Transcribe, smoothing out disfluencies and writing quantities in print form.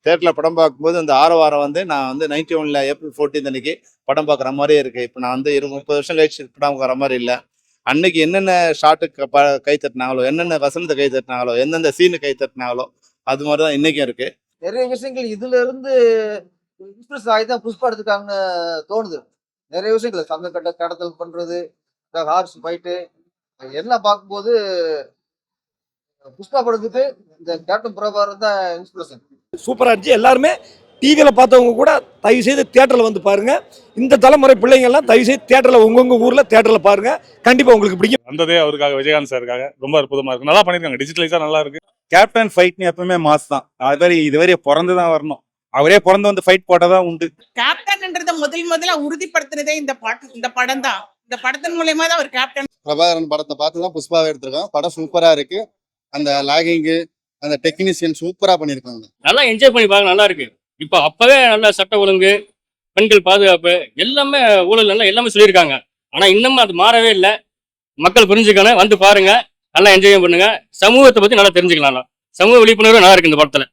தேட்டரில் படம் பார்க்கும்போது அந்த ஆரவாரம் வந்து நான் வந்து 91ல் ஏப்ரல் 14 அன்னைக்கு படம் பார்க்குற மாதிரியே இருக்கு. இப்போ நான் வந்து 30 வருஷம் கழிச்சு படம் பார்க்குற மாதிரி இல்லை. அன்னைக்கு என்னென்ன ஷாட்டுக்கு கை தட்டினாங்களோ, என்னென்ன வசனத்தை கை தட்டினாங்களோ, எந்தெந்த சீனு கை தட்டினாங்களோ, அது மாதிரி தான் இன்னைக்கும் இருக்கு. நிறைய விஷயங்கள் இதுல இருந்து இன்ஸ்பிரஸ் ஆகி தான் புஷ்பா எடுத்துக்காங்கன்னு தோணுது. நிறைய விஷயங்கள் சங்க கட்ட கடத்தல் பண்றது, இந்த ஹார்ஸ் ஃபைட்டு எல்லாம் பார்க்கும்போது புஷ்பா படத்துக்கு இந்த கேப்டன் பிரபாகரன் தான் இன்ஸ்பிரேஷன். சூப்பராக இருந்துச்சு. எல்லாருமே டிவியில் பார்த்தவங்க கூட தயவு செய்து தியேட்டரில் வந்து பாருங்க. இந்த தலைமுறை பிள்ளைங்கள்லாம் தயவு செய்து தியேட்டரில் உங்கவுங்க ஊரில் தியேட்டரில் பாருங்க. கண்டிப்பாக உங்களுக்கு பிடிக்கும். வந்ததே அவருக்காக, விஜயகாந்த் சாருக்காக ரொம்ப அற்புதமா இருக்கு. நல்லா பண்ணிருக்காங்க, டிஜிட்டலைஸா நல்லா இருக்கு. கேப்டன் ஃபைட்னு எப்பவுமே மாஸ் தான். அது இதுவரை பிறந்து தான் வரணும். அவரே பிறந்து வந்து ஃபைட் போட்டதான் உண்டு. கேப்டன்ன்றத முதல்ல உறுதிப்படுத்தினதே இந்த படம் தான். இந்த படத்தின் மூலயமா தான் ஒரு கேப்டன். பிரபாகரன் படத்தை பார்த்து தான் புஷ்பாவை எடுத்திருக்கோம். படம் சூப்பரா இருக்கு. அந்த லாகிங்கு, அந்த டெக்னீஷியன் சூப்பரா பண்ணிருக்காங்க. நல்லா என்ஜாய் பண்ணி பார்க்க நல்லா இருக்கு. இப்போ அப்பவே நல்ல சட்ட ஒழுங்கு, பெண்கள் பாதுகாப்பு எல்லாமே ஊழல் எல்லாம் எல்லாமே சொல்லியிருக்காங்க. ஆனா இன்னமும் அது மாறவே இல்லை. மக்கள் புரிஞ்சுக்கணும், வந்து பாருங்க, நல்லா என்ஜாய் பண்ணுங்க. சமூகத்தை பத்தி நல்லா தெரிஞ்சுக்கலாம். சமூக விழிப்புணர்வு நல்லா இருக்கு இந்த படத்துல.